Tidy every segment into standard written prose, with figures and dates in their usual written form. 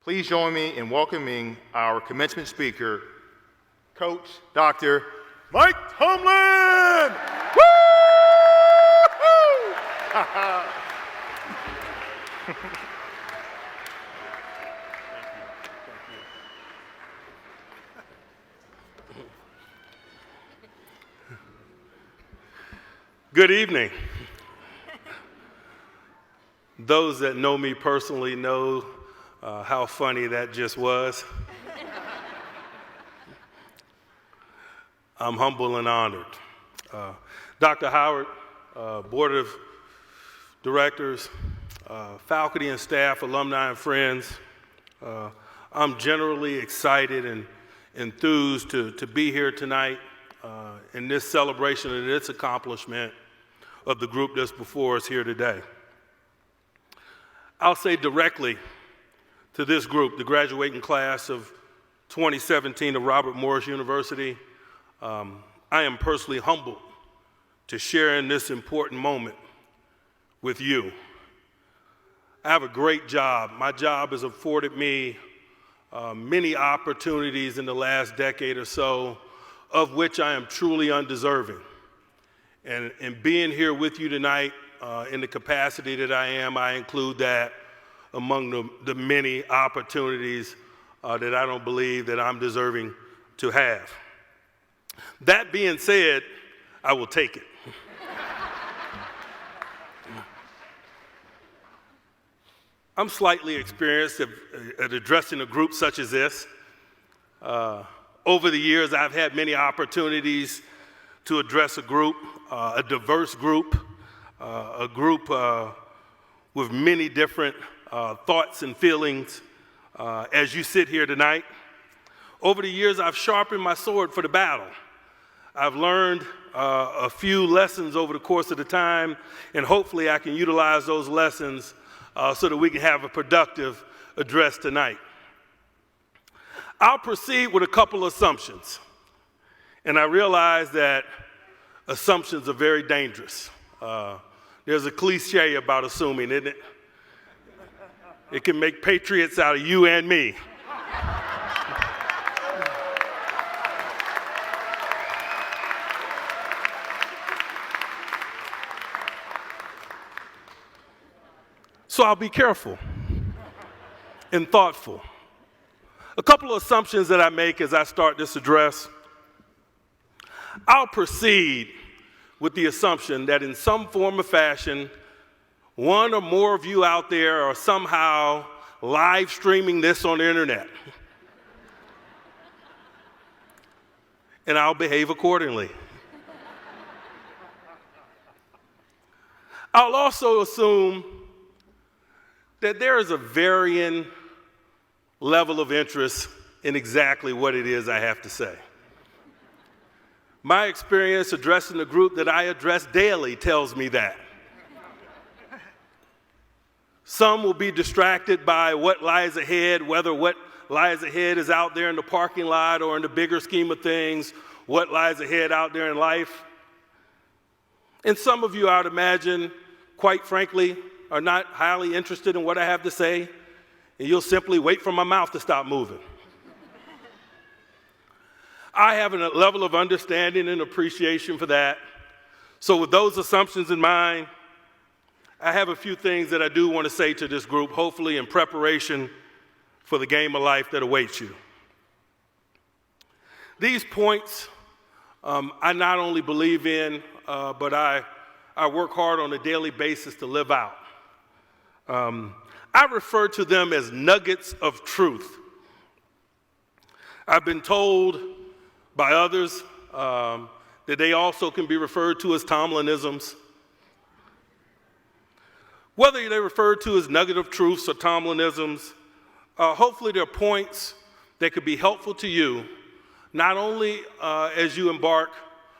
Please join me in welcoming our commencement speaker, Coach Dr. Mike Timlon! Woo! Good evening. Those that know me personally know how funny that just was. I'm humble and honored. Dr. Howard, Board of Directors, faculty and staff, alumni and friends, I'm generally excited and enthused to be here tonight in this celebration and its accomplishment of the group that's before us here today. I'll say directly to this group, the graduating class of 2017 of Robert Morris University, I am personally humbled to share in this important moment with you. I have a great job. My job has afforded me many opportunities in the last decade or so, of which I am truly undeserving. And being here with you tonight in the capacity that I am, I include that among the many opportunities that I don't believe that I'm deserving to have. That being said, I will take it. I'm slightly experienced at addressing a group such as this. Over the years, I've had many opportunities to address a group, a diverse group, a group with many different thoughts and feelings as you sit here tonight. Over the years, I've sharpened my sword for the battle. I've learned a few lessons over the course of the time, and hopefully I can utilize those lessons so that we can have a productive address tonight. I'll proceed with a couple assumptions, and I realize that assumptions are very dangerous. There's a cliche about assuming, isn't it? It can make patriots out of you and me. So I'll be careful and thoughtful. A couple of assumptions that I make as I start this address. I'll proceed with the assumption that in some form or fashion, one or more of you out there are somehow live streaming this on the internet. And I'll behave accordingly. I'll also assume that there is a varying level of interest in exactly what it is I have to say. My experience addressing the group that I address daily tells me that. Some will be distracted by what lies ahead, whether what lies ahead is out there in the parking lot or in the bigger scheme of things, what lies ahead out there in life. And some of you, I would imagine, quite frankly, are not highly interested in what I have to say, and you'll simply wait for my mouth to stop moving. I have a level of understanding and appreciation for that. So with those assumptions in mind, I have a few things that I do want to say to this group, hopefully in preparation for the game of life that awaits you. These points I not only believe in, but I work hard on a daily basis to live out. I refer to them as nuggets of truth. I've been told by others that they also can be referred to as Timlonisms. Whether they're referred to as nugget of truths or Timlonisms, hopefully they're points that could be helpful to you, not only as you embark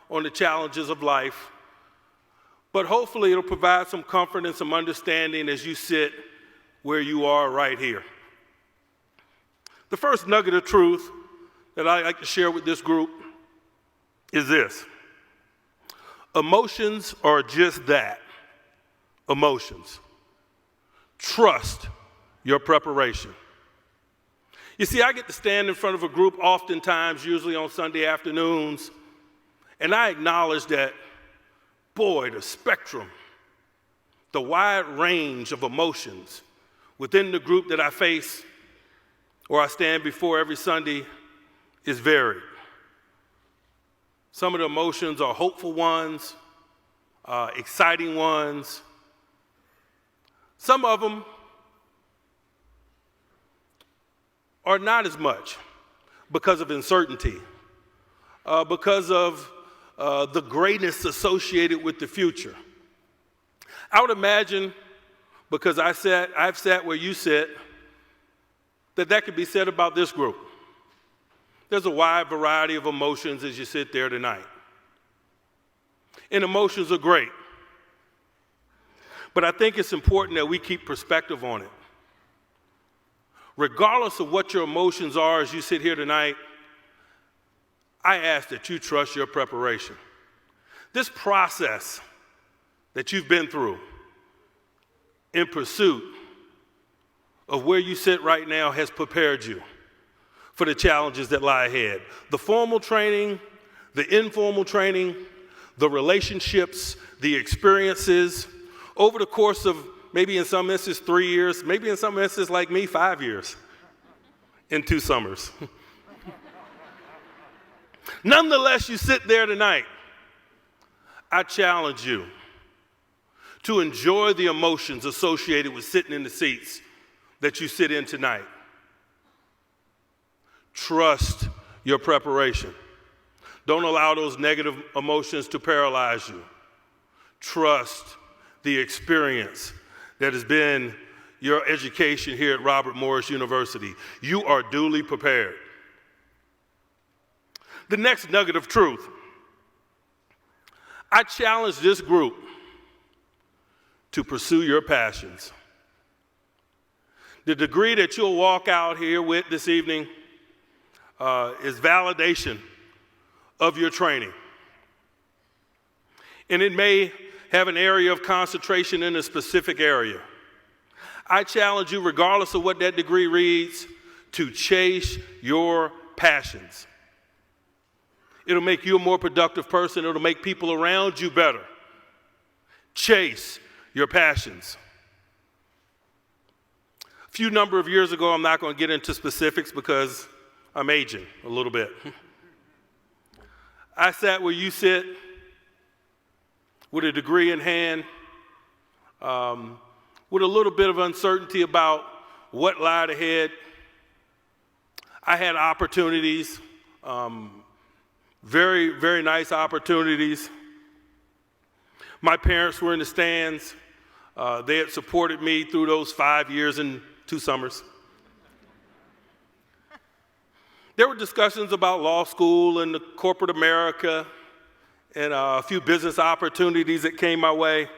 on the challenges of life, but hopefully it'll provide some comfort and some understanding as you sit where you are right here. The first nugget of truth that I'd like to share with this group is this. Emotions are just that, emotions. Trust your preparation. You see, I get to stand in front of a group oftentimes, usually on Sunday afternoons, and I acknowledge that, boy, the spectrum, the wide range of emotions within the group that I face or I stand before every Sunday is varied. Some of the emotions are hopeful ones, exciting ones. Some of them are not as much because of uncertainty, because of the greatness associated with the future. I would imagine, because I've sat where you sit, that could be said about this group. There's a wide variety of emotions as you sit there tonight. And emotions are great. But I think it's important that we keep perspective on it. Regardless of what your emotions are as you sit here tonight, I ask that you trust your preparation. This process that you've been through in pursuit of where you sit right now has prepared you for the challenges that lie ahead. The formal training, the informal training, the relationships, the experiences, over the course of maybe in some instances 3 years, maybe in some instances like me, 5 years, in 2 summers. Nonetheless, you sit there tonight. I challenge you to enjoy the emotions associated with sitting in the seats that you sit in tonight. Trust your preparation. Don't allow those negative emotions to paralyze you. Trust the experience that has been your education here at Robert Morris University. You are duly prepared. The next nugget of truth. I challenge this group to pursue your passions. The degree that you'll walk out here with this evening is validation of your training. And it may have an area of concentration in a specific area. I challenge you, regardless of what that degree reads, to chase your passions. It'll make you a more productive person. It'll make people around you better. Chase your passions. A few number of years ago, I'm not going to get into specifics because I'm aging a little bit. I sat where you sit with a degree in hand, with a little bit of uncertainty about what lied ahead. I had opportunities, very, very nice opportunities. My parents were in the stands. They had supported me through those 5 years and 2 summers. There were discussions about law school and the corporate America and a few business opportunities that came my way.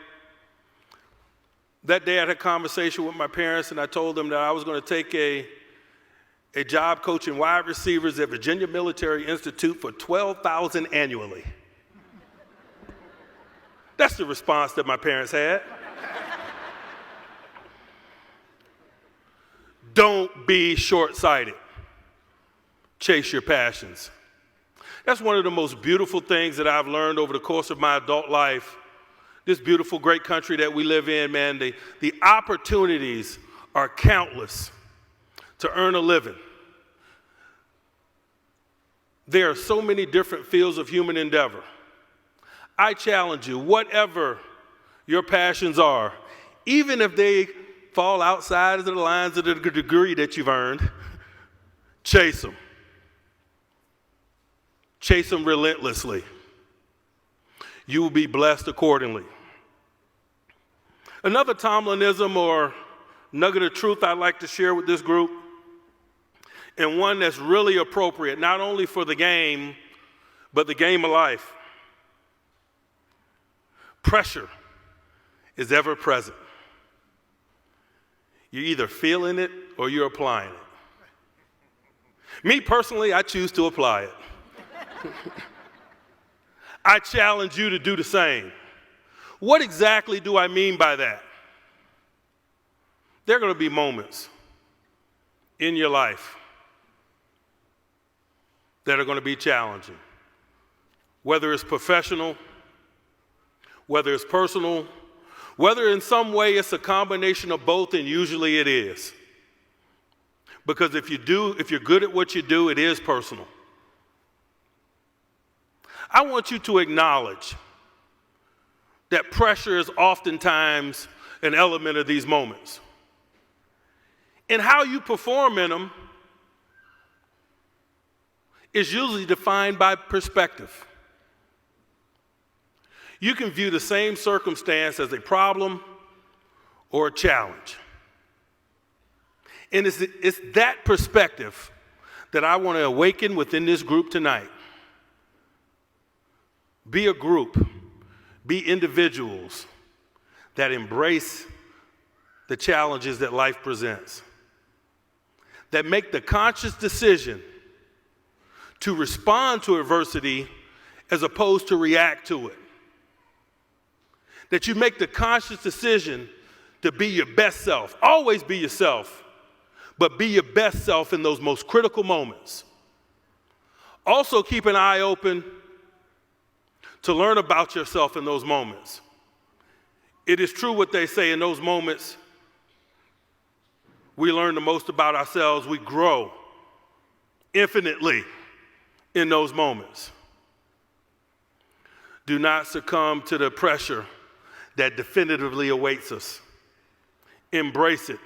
That day I had a conversation with my parents and I told them that I was going to take a job coaching wide receivers at Virginia Military Institute for $12,000 annually. That's the response that my parents had. Don't be short-sighted. Chase your passions. That's one of the most beautiful things that I've learned over the course of my adult life. This beautiful, great country that we live in, man, the opportunities are countless to earn a living. There are so many different fields of human endeavor. I challenge you, whatever your passions are, even if they fall outside of the lines of the degree that you've earned, chase them. Chase them relentlessly. You will be blessed accordingly. Another Timlonism or nugget of truth I'd like to share with this group, and one that's really appropriate, not only for the game, but the game of life. Pressure is ever present. You're either feeling it or you're applying it. Me personally, I choose to apply it. I challenge you to do the same. What exactly do I mean by that? There are going to be moments in your life that are going to be challenging. Whether it's professional, whether it's personal, whether in some way it's a combination of both, and usually it is. Because if you're good at what you do, it is personal. I want you to acknowledge that pressure is oftentimes an element of these moments. And how you perform in them is usually defined by perspective. You can view the same circumstance as a problem or a challenge. And it's that perspective that I want to awaken within this group tonight. Be a group, be individuals that embrace the challenges that life presents, that make the conscious decision to respond to adversity as opposed to react to it. That you make the conscious decision to be your best self. Always be yourself, but be your best self in those most critical moments. Also keep an eye open to learn about yourself in those moments. It is true what they say, in those moments, we learn the most about ourselves. We grow infinitely in those moments. Do not succumb to the pressure that definitively awaits us. Embrace it.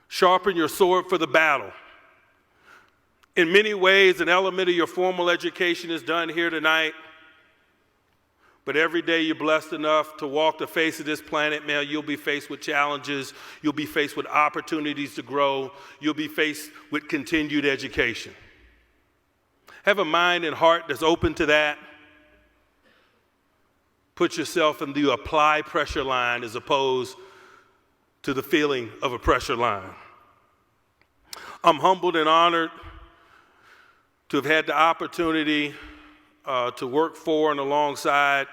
Sharpen your sword for the battle. In many ways, an element of your formal education is done here tonight. But every day you're blessed enough to walk the face of this planet, man, you'll be faced with challenges. You'll be faced with opportunities to grow. You'll be faced with continued education. Have a mind and heart that's open to that. Put yourself in the apply pressure line as opposed to the feeling of a pressure line. I'm humbled and honored to have had the opportunity to work for and alongside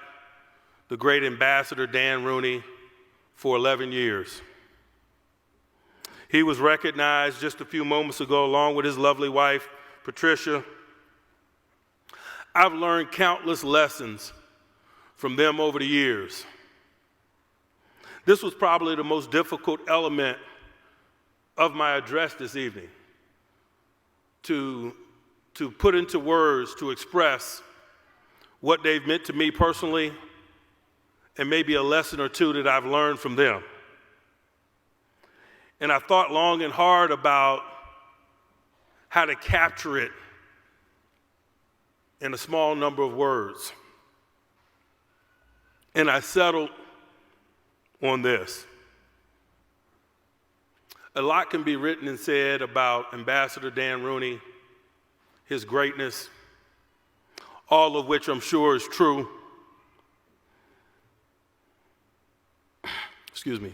the great Ambassador Dan Rooney for 11 years. He was recognized just a few moments ago along with his lovely wife, Patricia. I've learned countless lessons from them over the years. This was probably the most difficult element of my address this evening, to put into words, to express what they've meant to me personally, and maybe a lesson or two that I've learned from them. And I thought long and hard about how to capture it in a small number of words. And I settled on this. A lot can be written and said about Ambassador Dan Rooney, his greatness, all of which I'm sure is true. Excuse me.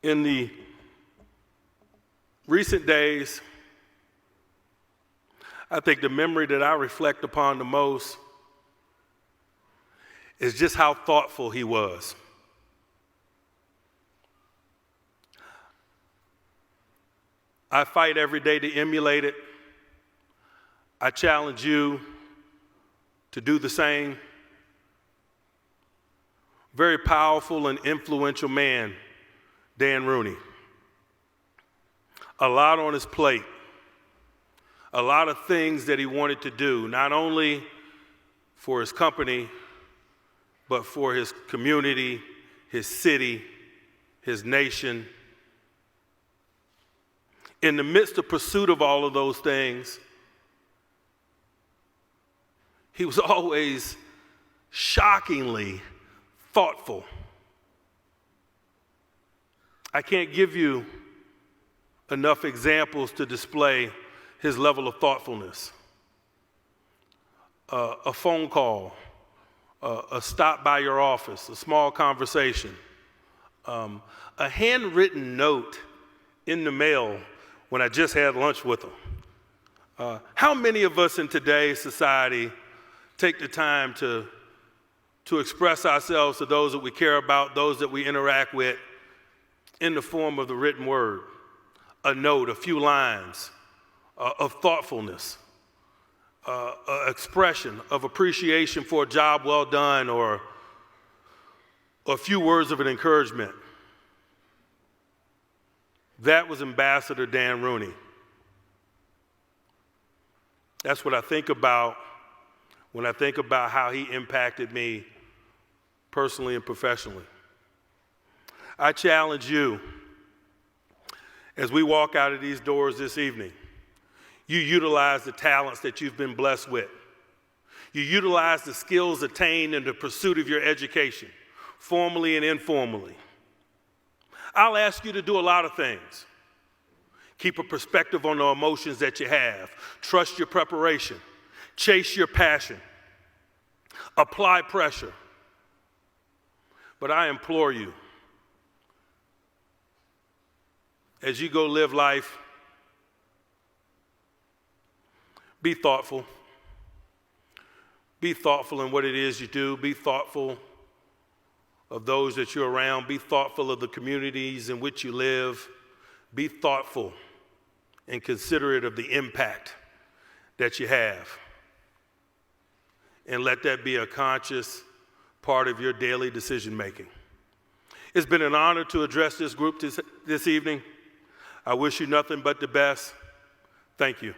In the recent days, I think the memory that I reflect upon the most is just how thoughtful he was. I fight every day to emulate it. I challenge you to do the same. Very powerful and influential man, Dan Rooney. A lot on his plate. A lot of things that he wanted to do, not only for his company, but for his community, his city, his nation. In the midst of pursuit of all of those things, he was always shockingly thoughtful. I can't give you enough examples to display his level of thoughtfulness. A phone call, a stop by your office, a small conversation, a handwritten note in the mail when I just had lunch with him. How many of us in today's society take the time to express ourselves to those that we care about, those that we interact with, in the form of the written word? A note, a few lines, of thoughtfulness, expression of appreciation for a job well done, or a few words of an encouragement. That was Ambassador Dan Rooney. That's what I think about when I think about how he impacted me personally and professionally. I challenge you, as we walk out of these doors this evening, you utilize the talents that you've been blessed with. You utilize the skills attained in the pursuit of your education, formally and informally. I'll ask you to do a lot of things. Keep a perspective on the emotions that you have. Trust your preparation. Chase your passion. Apply pressure. But I implore you, as you go live life, be thoughtful. Be thoughtful in what it is you do. Be thoughtful of those that you're around. Be thoughtful of the communities in which you live. Be thoughtful and considerate of the impact that you have. And let that be a conscious part of your daily decision making. It's been an honor to address this group this evening. I wish you nothing but the best. Thank you.